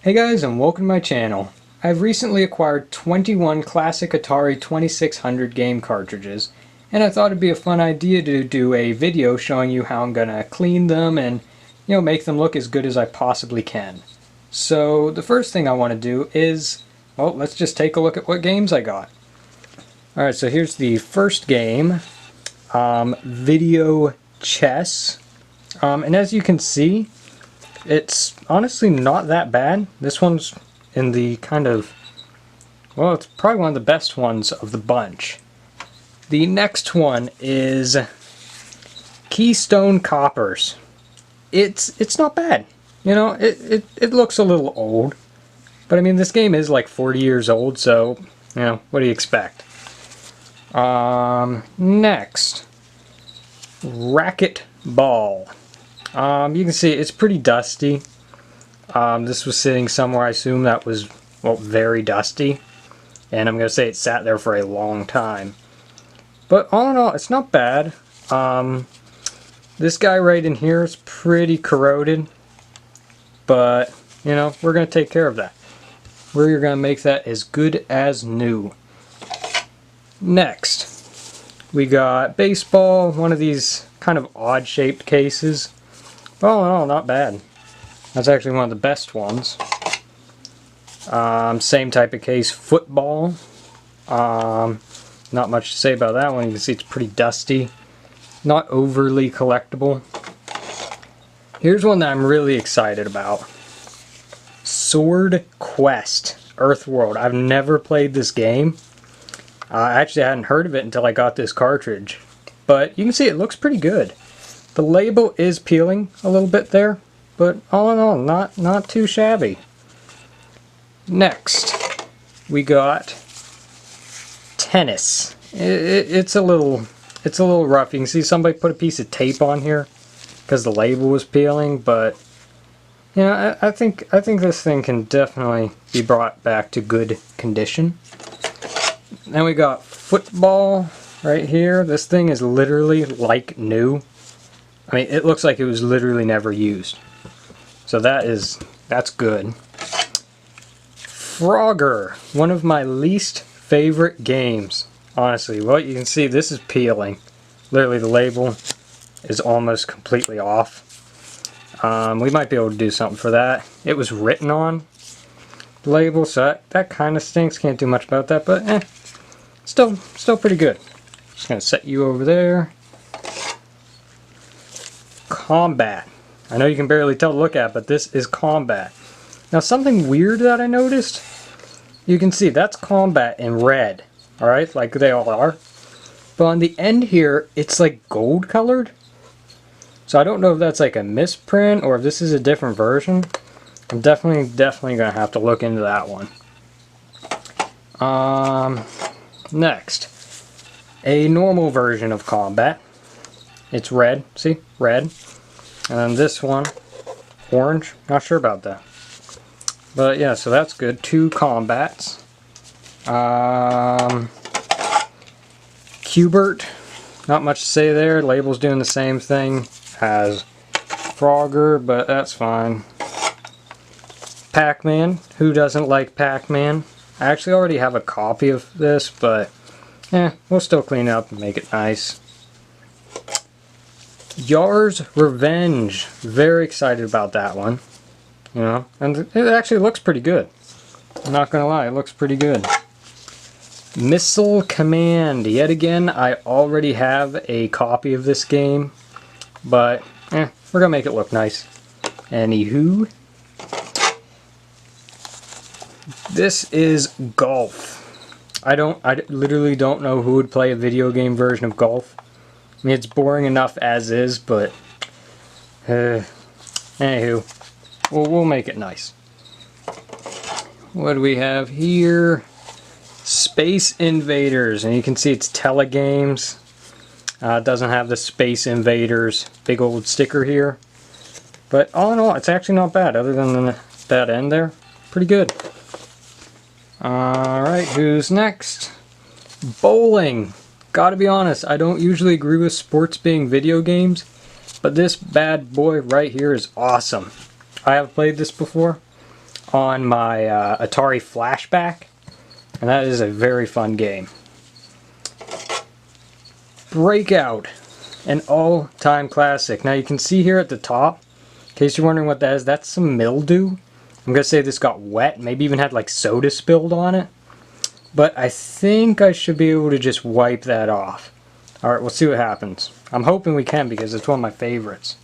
Hey guys, and welcome to my channel. I've recently acquired 21 classic Atari 2600 game cartridges, and I thought it'd be a fun idea to do a video showing you how I'm gonna clean them and, make them look as good as I possibly can. So the first thing I want to do is, well, let's just take a look at what games I got. Alright, so here's the first game, Video Chess, and as you can see, it's honestly not that bad. This one's in the kind of, well, it's probably one of the best ones of the bunch. The next one is Keystone Coppers. It's not bad. It looks a little old, but I mean, this game is like 40 years old, so, what do you expect? Next, Racquetball. You can see it's pretty dusty. This was sitting somewhere, I assume that was, well, very dusty. And I'm going to say it sat there for a long time. But all in all, it's not bad. This guy right in here is pretty corroded. But, we're going to take care of that. We're going to make that as good as new. Next, we got baseball, one of these kind of odd-shaped cases. All in all, not bad. That's actually one of the best ones. Same type of case, football. Not much to say about that one. You can see it's pretty dusty. Not overly collectible. Here's one that I'm really excited about. Sword Quest Earthworld. I've never played this game. I actually hadn't heard of it until I got this cartridge. But you can see it looks pretty good. The label is peeling a little bit there, but all in all, not too shabby. Next, we got tennis. It's a little rough. You can see somebody put a piece of tape on here because the label was peeling, but I think this thing can definitely be brought back to good condition. Then we got football right here. This thing is literally like new. I mean, it looks like it was literally never used. So that's good. Frogger, one of my least favorite games. Honestly, well, you can see this is peeling. Literally, the label is almost completely off. We might be able to do something for that. It was written on the label, so that kind of stinks. Can't do much about that, but still pretty good. Just gonna set you over there. Combat. I know you can barely tell to look at, but this is Combat. Now, something weird that I noticed, you can see that's Combat in red, alright, like they all are. But on the end here, it's like gold colored. So I don't know if that's like a misprint or if this is a different version. I'm definitely gonna have to look into that one. Next, a normal version of Combat. It's red, see? Red. And then this one, orange. Not sure about that. But yeah, so that's good. 2 combats. Q*bert. Not much to say there. Label's doing the same thing as Frogger, but that's fine. Pac-Man. Who doesn't like Pac-Man? I actually already have a copy of this, but we'll still clean it up and make it nice. Yar's Revenge. Very excited about that one. And it actually looks pretty good. I'm not gonna lie, it looks pretty good. Missile Command. Yet again, I already have a copy of this game, but we're gonna make it look nice. Anywho, this is Golf. I literally don't know who would play a video game version of Golf. I mean, it's boring enough as is, but anywho, we'll make it nice. What do we have here? Space Invaders, and you can see it's Telegames. It doesn't have the Space Invaders big old sticker here, but all in all, it's actually not bad. Other than that end there, pretty good. All right, who's next? Bowling. Gotta be honest, I don't usually agree with sports being video games, but this bad boy right here is awesome. I have played this before. on my Atari Flashback, and that is a very fun game. Breakout, an all-time classic. Now you can see here at the top, in case you're wondering what that is, that's some mildew. I'm going to say this got wet, maybe even had like soda spilled on it. But I think I should be able to just wipe that off. Alright, we'll see what happens. I'm hoping we can because it's one of my favorites.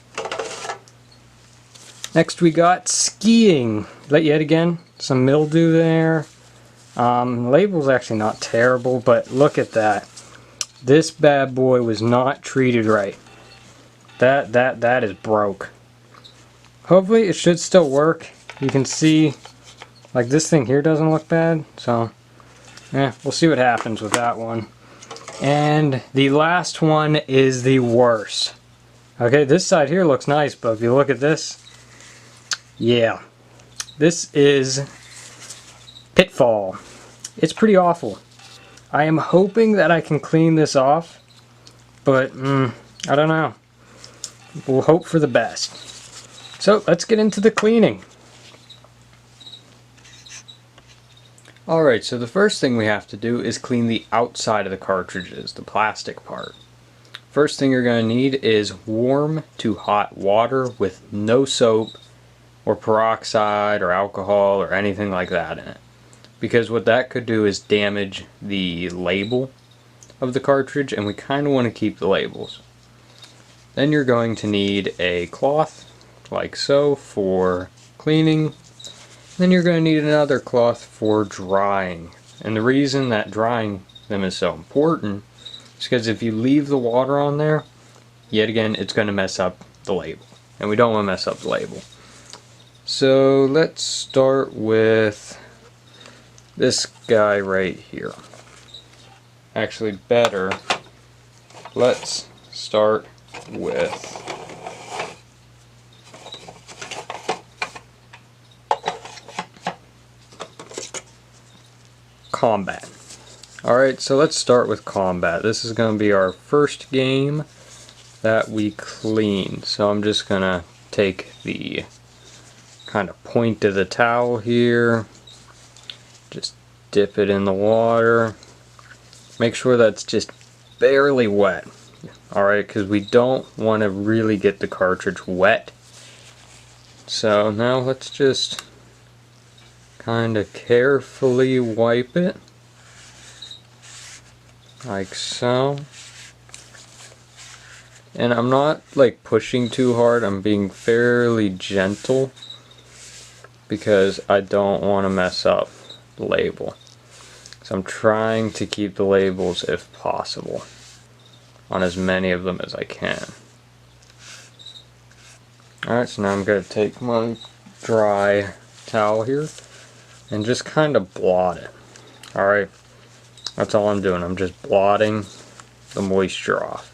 Next we got skiing. Yet again, some mildew there. The label's actually not terrible, but look at that. This bad boy was not treated right. That is broke. Hopefully it should still work. You can see, like, this thing here doesn't look bad, so yeah, we'll see what happens with that one. And the last one is the worst. Okay, this side here looks nice, but if you look at this, yeah, this is Pitfall. It's pretty awful. I am hoping that I can clean this off, but I don't know. We'll hope for the best. So let's get into the cleaning. Alright, so the first thing we have to do is clean the outside of the cartridges, the plastic part. First thing you're going to need is warm to hot water with no soap or peroxide or alcohol or anything like that in it. Because what that could do is damage the label of the cartridge, and we kind of want to keep the labels. Then you're going to need a cloth, like so, for cleaning. Then you're going to need another cloth for drying. And the reason that drying them is so important is because if you leave the water on there, yet again, it's going to mess up the label. And we don't want to mess up the label. So let's start with this guy right here. Actually, better, let's start with Combat. Alright, so let's start with Combat. This is going to be our first game that we clean. So I'm just going to take the kind of point of the towel here, just dip it in the water, make sure that's just barely wet. Alright, because we don't want to really get the cartridge wet. So now let's just kind of carefully wipe it, like so. And I'm not like pushing too hard, I'm being fairly gentle because I don't want to mess up the label. So I'm trying to keep the labels if possible on as many of them as I can. Alright, so now I'm going to take my dry towel here and just kind of blot it. Alright, that's all I'm doing. I'm just blotting the moisture off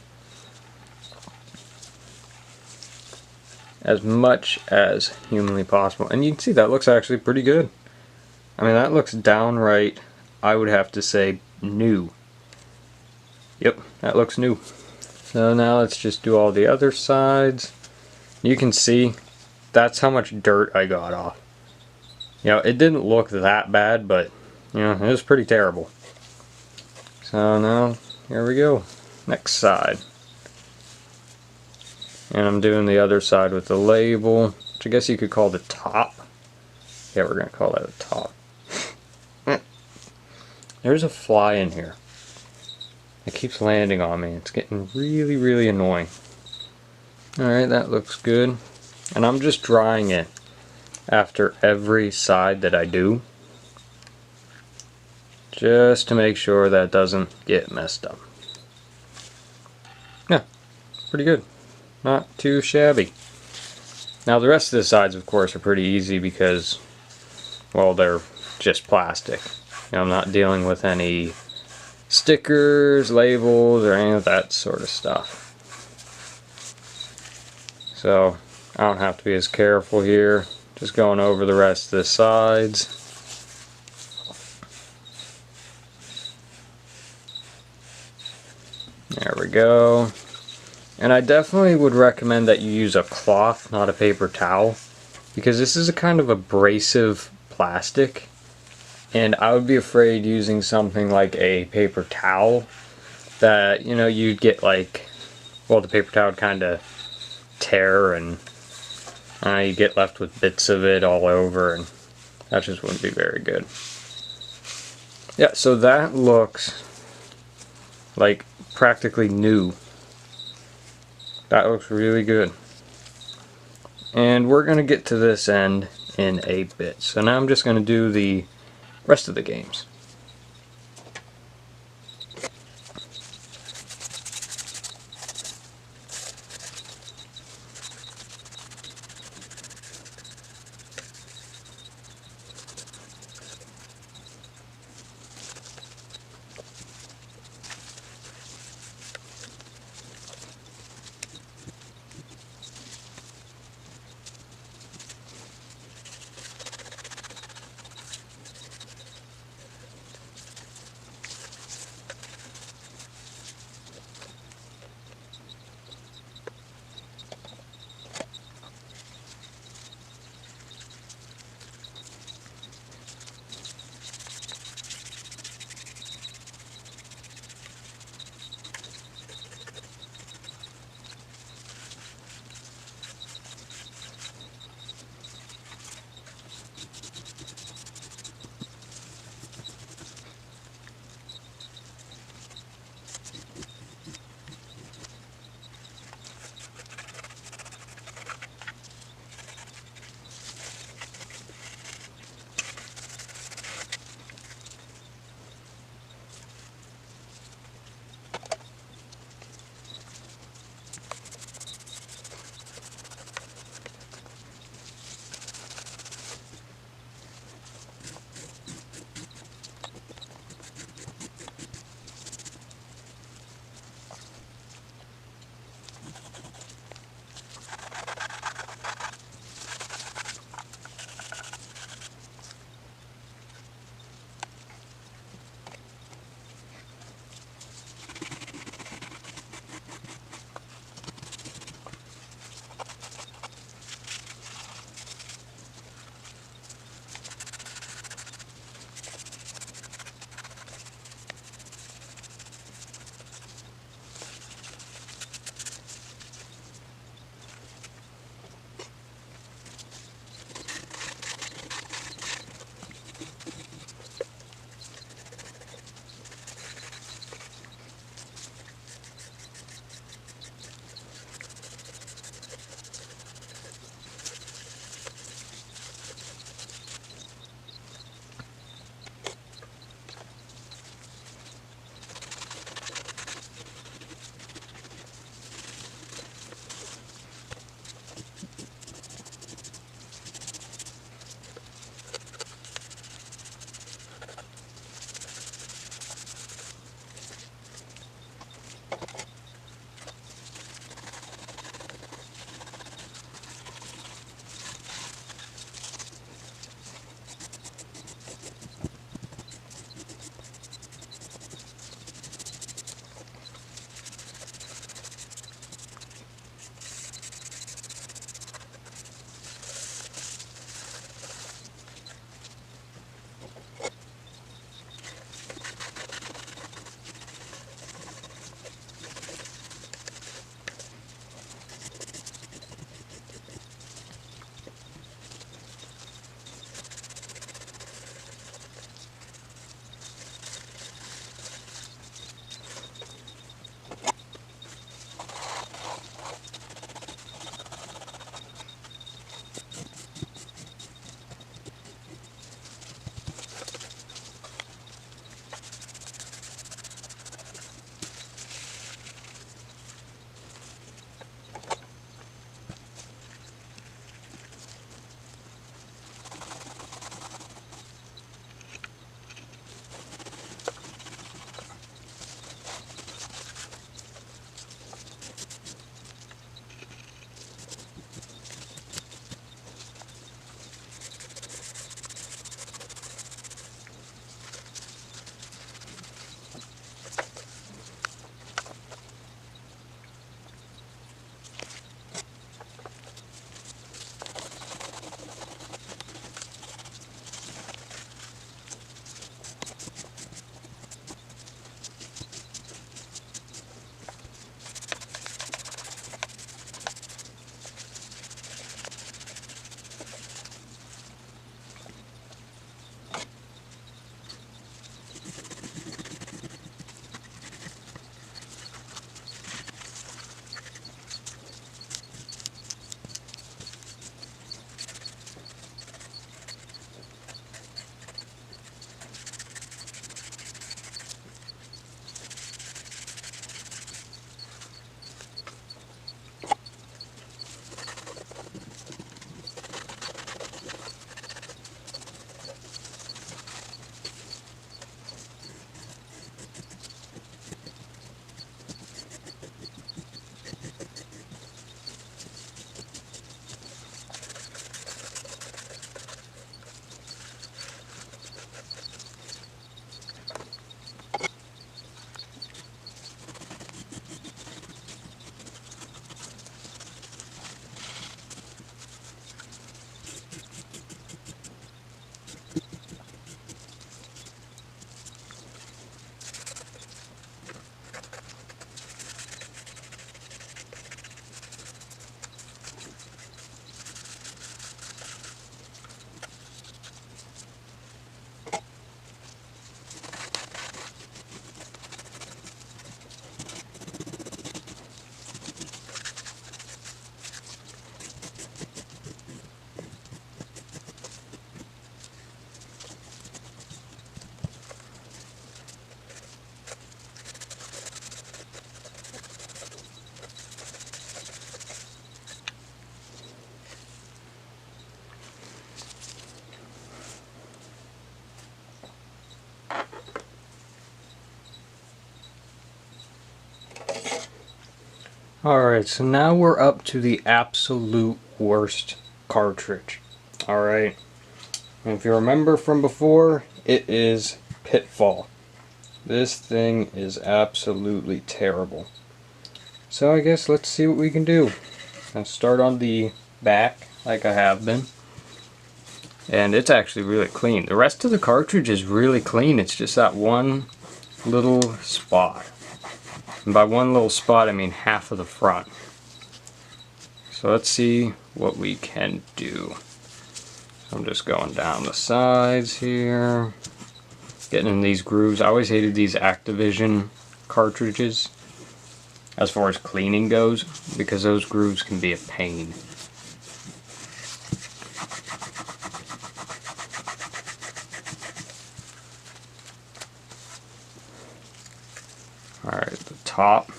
as much as humanly possible. And you can see that looks actually pretty good. I mean, that looks downright, I would have to say, new. Yep, that looks new. So now let's just do all the other sides. You can see that's how much dirt I got off. You know, it didn't look that bad, but you know, it was pretty terrible. So now, here we go. Next side. And I'm doing the other side with the label, which I guess you could call the top. Yeah, we're going to call that the top. There's a fly in here. It keeps landing on me. It's getting really, really annoying. Alright, that looks good. And I'm just drying it after every side that I do, just to make sure that doesn't get messed up. Yeah, pretty good. Not too shabby. Now the rest of the sides, of course, are pretty easy because, well, they're just plastic. You know, I'm not dealing with any stickers, labels, or any of that sort of stuff. So I don't have to be as careful here. Just going over the rest of the sides. There we go. And I definitely would recommend that you use a cloth, not a paper towel, because this is a kind of abrasive plastic, and I would be afraid using something like a paper towel that, you know, you'd get like, well, the paper towel would kind of tear and you get left with bits of it all over, and that just wouldn't be very good. Yeah, so that looks like practically new. That looks really good. And we're going to get to this end in a bit. So now I'm just going to do the rest of the games. Alright, so now we're up to the absolute worst cartridge. Alright, if you remember from before, it is Pitfall. This thing is absolutely terrible. So I guess let's see what we can do. I'll start on the back, like I have been. And it's actually really clean. The rest of the cartridge is really clean. It's just that one little spot. And by one little spot, I mean half of the front. So let's see what we can do. I'm just going down the sides here. Getting in these grooves. I always hated these Activision cartridges as far as cleaning goes, because those grooves can be a pain. Alright, the top.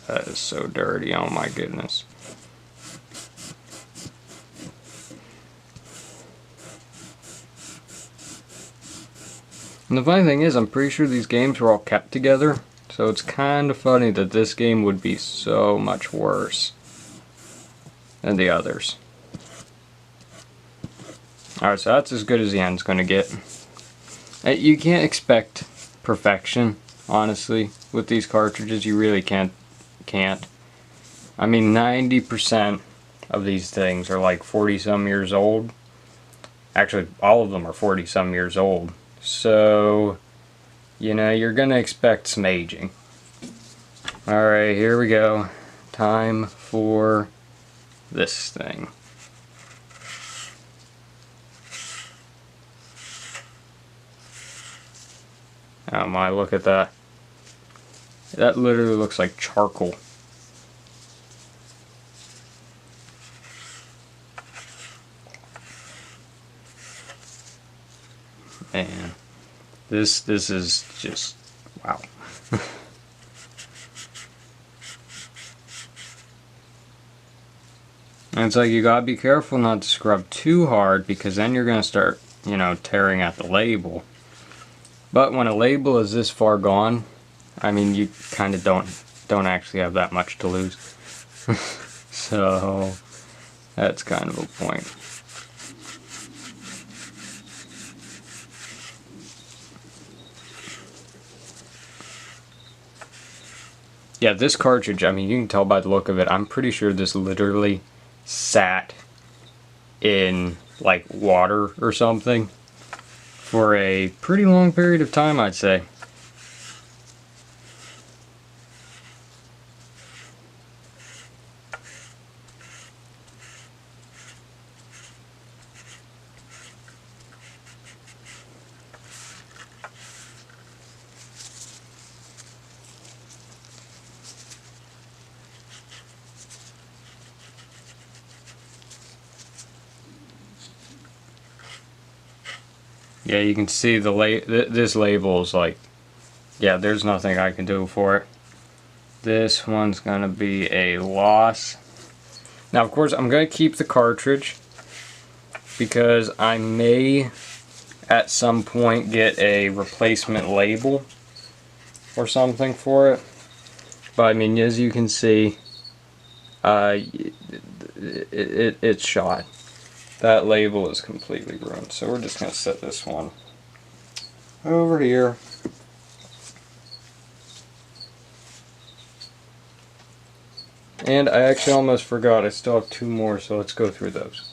That is so dirty, oh my goodness. And the funny thing is, I'm pretty sure these games were all kept together, so it's kind of funny that this game would be so much worse than the others. Alright, so that's as good as the end's going to get. You can't expect perfection, honestly, with these cartridges. You really can't. I mean, 90% of these things are like 40-some years old. Actually, all of them are 40-some years old. So, you know, you're going to expect some aging. Alright, here we go. Time for this thing. Oh my, look at that. That literally looks like charcoal. Man, this is just, wow. And it's like you gotta be careful not to scrub too hard, because then you're gonna start, you know, tearing at the label. But when a label is this far gone, I mean, you kind of don't actually have that much to lose. So that's kind of a point. Yeah, this cartridge, I mean, you can tell by the look of it, I'm pretty sure this literally sat in like water or something for a pretty long period of time, I'd say. Yeah, you can see this label is like, yeah, there's nothing I can do for it. This one's gonna be a loss. Now, of course, I'm gonna keep the cartridge because I may at some point get a replacement label or something for it. But I mean, as you can see, it's shot. That label is completely ruined. So we're just going to set this one over here. And I actually almost forgot, I still have two more, so let's go through those.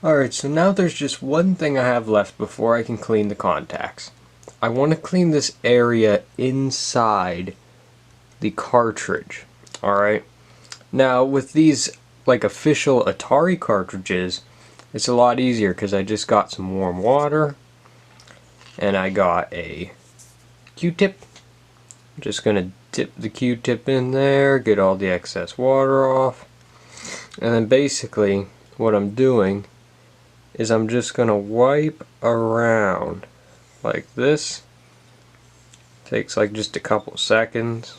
Alright, so now there's just one thing I have left before I can clean the contacts. I want to clean this area inside the cartridge. Alright, now with these like official Atari cartridges, it's a lot easier because I just got some warm water and I got a Q-tip. I'm just gonna dip the Q-tip in there, get all the excess water off, and then basically what I'm doing is I'm just gonna wipe around like this. Takes like just a couple seconds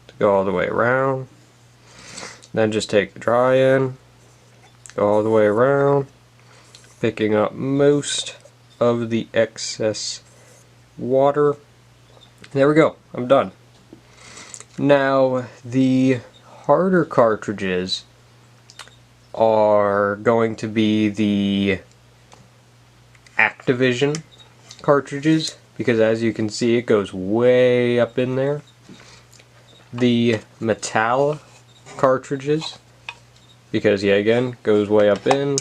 to go all the way around. Then just take the dry end, go all the way around, picking up most of the excess water. There we go, I'm done. Now the harder cartridges are going to be the Activision cartridges, because as you can see it goes way up in there. The Metal cartridges, because yeah, again, goes way up in.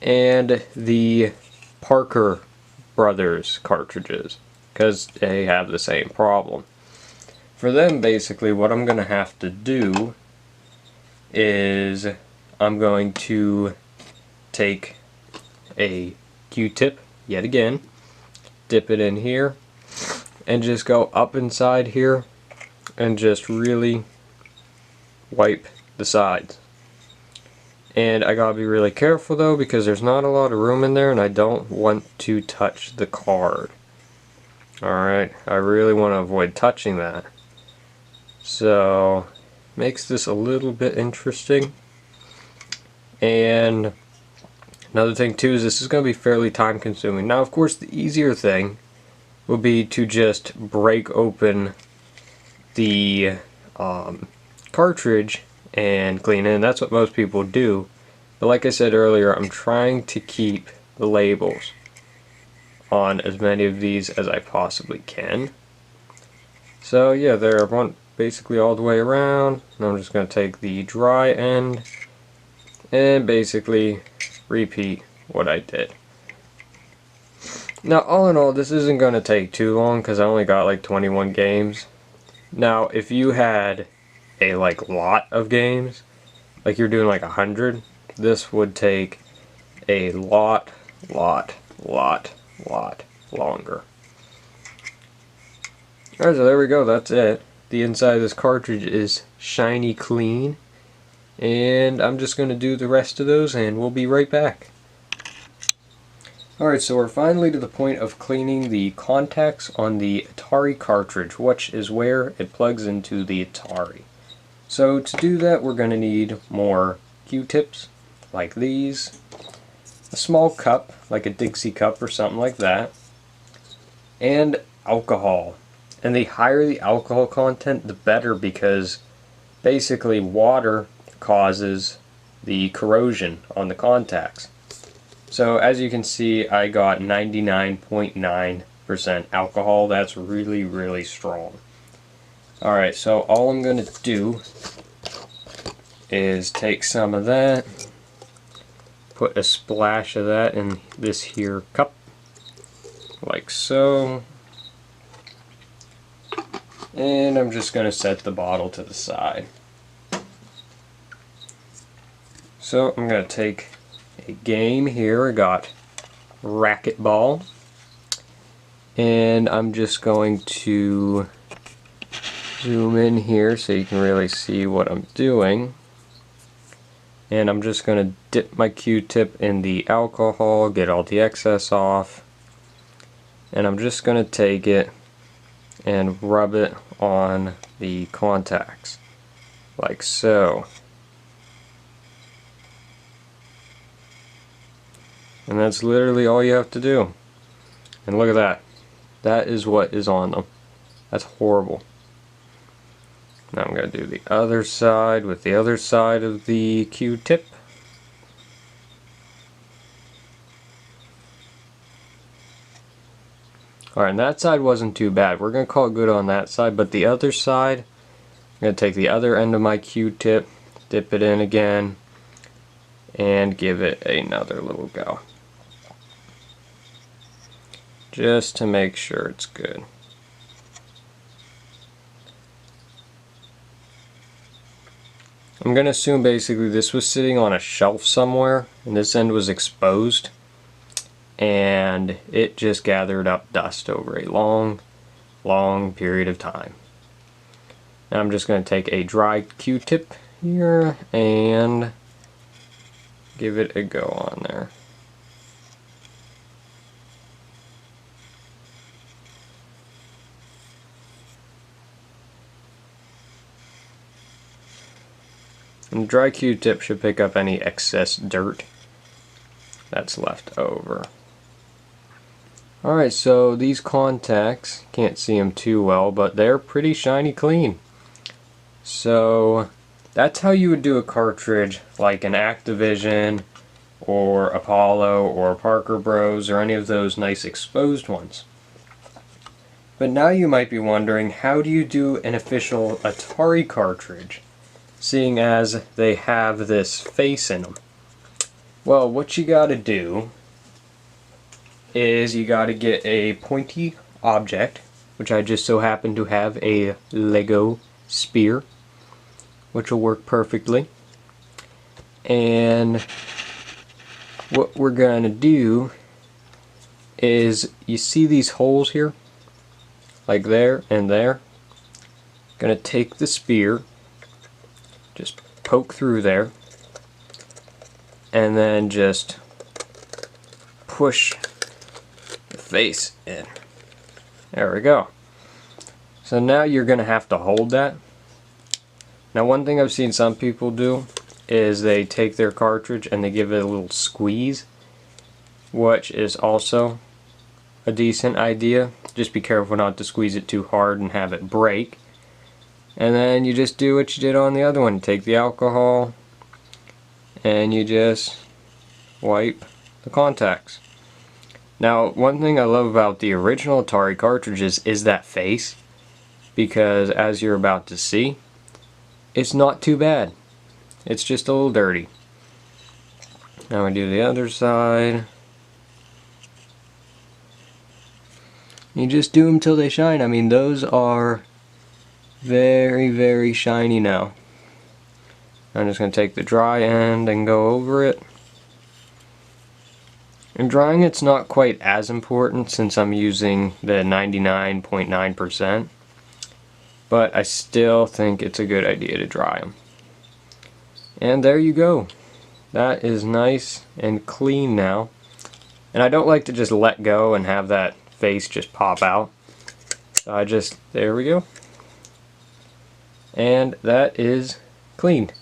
And the Parker Brothers cartridges, because they have the same problem. For them, basically what I'm going to have to do is I'm going to take a Q-tip, yet again, dip it in here, and just go up inside here and just really wipe the sides. And I gotta be really careful though, because there's not a lot of room in there and I don't want to touch the card. Alright, I really want to avoid touching that. So, makes this a little bit interesting. And another thing too is this is going to be fairly time consuming. Now of course the easier thing will be to just break open the cartridge and clean it, and that's what most people do. But like I said earlier, I'm trying to keep the labels on as many of these as I possibly can. So yeah, they're basically all the way around. And I'm just going to take the dry end and basically repeat what I did. Now all in all, this isn't going to take too long because I only got like 21 games. Now if you had a lot of games, like you're doing like 100, this would take a lot longer. Alright, so there we go, that's it. The inside of this cartridge is shiny clean, and I'm just going to do the rest of those and we'll be right back. Alright, so we're finally to the point of cleaning the contacts on the Atari cartridge, which is where it plugs into the Atari. So to do that, we're going to need more Q-tips like these, a small cup like a Dixie cup or something like that, and alcohol. And the higher the alcohol content, the better, because basically water causes the corrosion on the contacts. So as you can see, I got 99.9% alcohol. That's really strong. Alright, so all I'm going to do is take some of that, put a splash of that in this here cup, like so. And I'm just going to set the bottle to the side. So I'm going to take a game here. I got racquetball, and I'm just going to zoom in here so you can really see what I'm doing. And I'm just going to dip my Q-tip in the alcohol, get all the excess off, and I'm just going to take it and rub it on the contacts like so. And that's literally all you have to do. And look at that. That is what is on them. That's horrible. Now I'm going to do the other side with the other side of the Q-tip. Alright, and that side wasn't too bad. We're going to call it good on that side, but the other side, I'm going to take the other end of my Q-tip, dip it in again, and give it another little go, just to make sure it's good. I'm going to assume basically this was sitting on a shelf somewhere and this end was exposed and it just gathered up dust over a long period of time. Now I'm just going to take a dry Q-tip here and give it a go on there. And the dry Q-tip should pick up any excess dirt that's left over. Alright, so these contacts, can't see them too well, but they're pretty shiny clean. So that's how you would do a cartridge like an Activision or Apollo or Parker Bros or any of those nice exposed ones. But now you might be wondering, how do you do an official Atari cartridge, seeing as they have this face in them? Well, what you gotta do is you gotta get a pointy object, which I just so happen to have a Lego spear, which will work perfectly. And what we're gonna do is, you see these holes here? Like there and there? Gonna take the spear, just poke through there, and then just push the face in. There we go. So now you're gonna have to hold that. Now one thing I've seen some people do is they take their cartridge and they give it a little squeeze, which is also a decent idea. Just be careful not to squeeze it too hard and have it break. And then you just do what you did on the other one. Take the alcohol and you just wipe the contacts. Now one thing I love about the original Atari cartridges is that face, because as you're about to see, it's not too bad. It's just a little dirty. Now we do the other side. You just do them till they shine. I mean, those are very shiny now. I'm just going to take the dry end and go over it. And drying it's not quite as important since I'm using the 99.9%. But I still think it's a good idea to dry them. And there you go. That is nice and clean now. And I don't like to just let go and have that face just pop out. So there we go. And that is cleaned.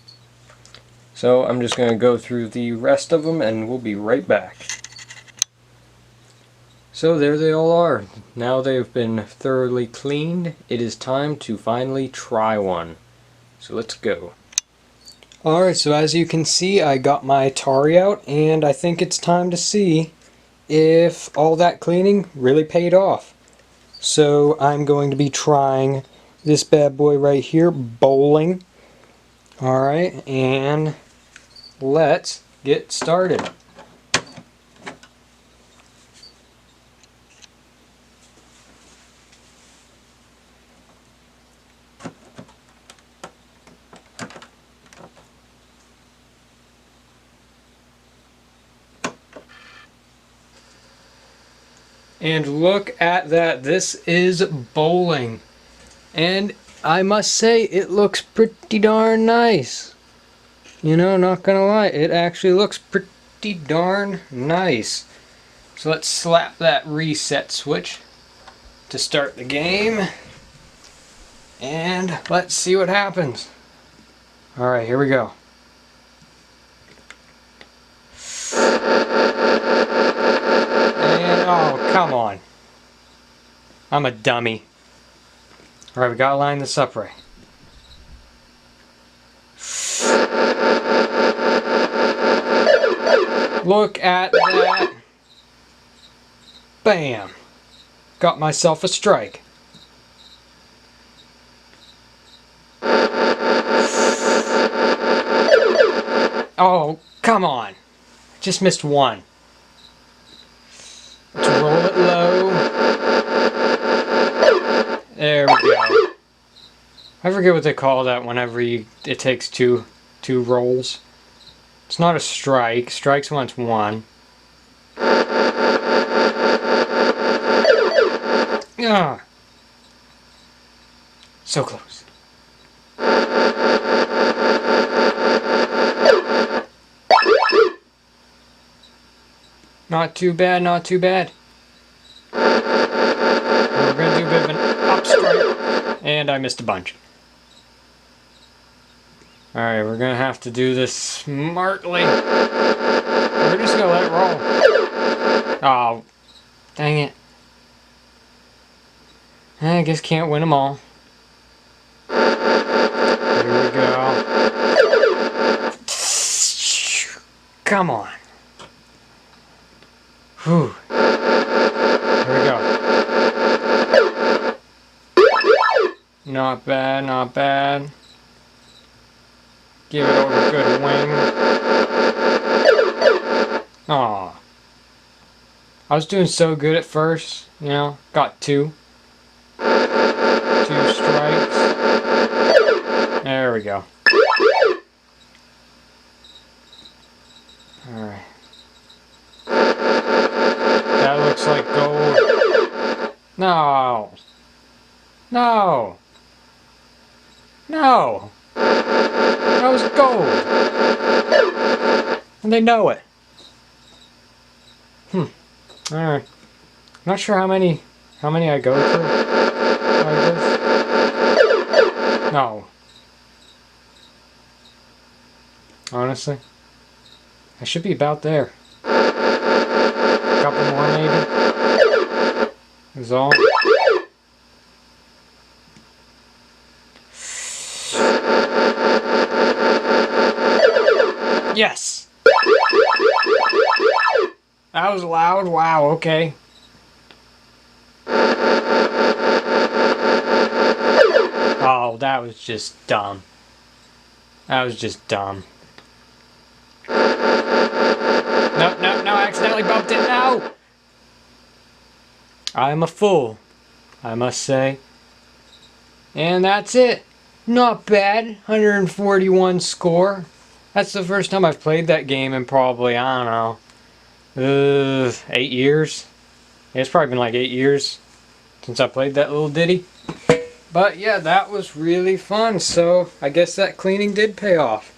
So I'm just going to go through the rest of them and we'll be right back. So there they all are. Now they've been thoroughly cleaned, it is time to finally try one. So let's go. Alright, so as you can see, I got my Atari out and I think it's time to see if all that cleaning really paid off. So I'm going to be trying this bad boy right here, bowling. Alright, and let's get started. And look at that, this is bowling. And I must say, it looks pretty darn nice. You know, not gonna lie, it actually looks pretty darn nice. So let's slap that reset switch to start the game. And let's see what happens. Alright, here we go. Oh, come on. I'm a dummy. Alright, we gotta line this up right. Look at that. Bam. Got myself a strike. Oh, Come on. Just missed one. Let's roll it low. There we go. I forget what they call that whenever it takes two rolls. It's not a strike. Strikes when it's one. Ah. So close. Not too bad, not too bad. We're going to do a bit of an up strike. And I missed a bunch. Alright, we're going to have to do this smartly. We're just going to let it roll. Oh, dang it. I guess can't win them all. Here we go. Come on. Whew. Here we go. Not bad, not bad. Give it over a good wing. Aw. I was doing so good at first, you know, got two. 2 strikes. There we go. Alright. That looks like gold. No. No. No. That was gold. And they know it. Alright. Not sure how many I go through like this. No. Honestly. I should be about there. A couple more maybe. Is all. Yes! That was loud. Wow, okay. Oh, that was just dumb. That was just dumb. No, no, no, I accidentally bumped it. No! I'm a fool, I must say. And that's it. Not bad. 141 score. That's the first time I've played that game in probably, I don't know, 8 years. Yeah, it's probably been like 8 years since I played that little ditty. But yeah, that was really fun. So I guess that cleaning did pay off.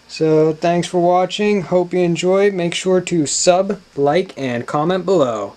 So thanks for watching. Hope you enjoyed. Make sure to sub, like, and comment below.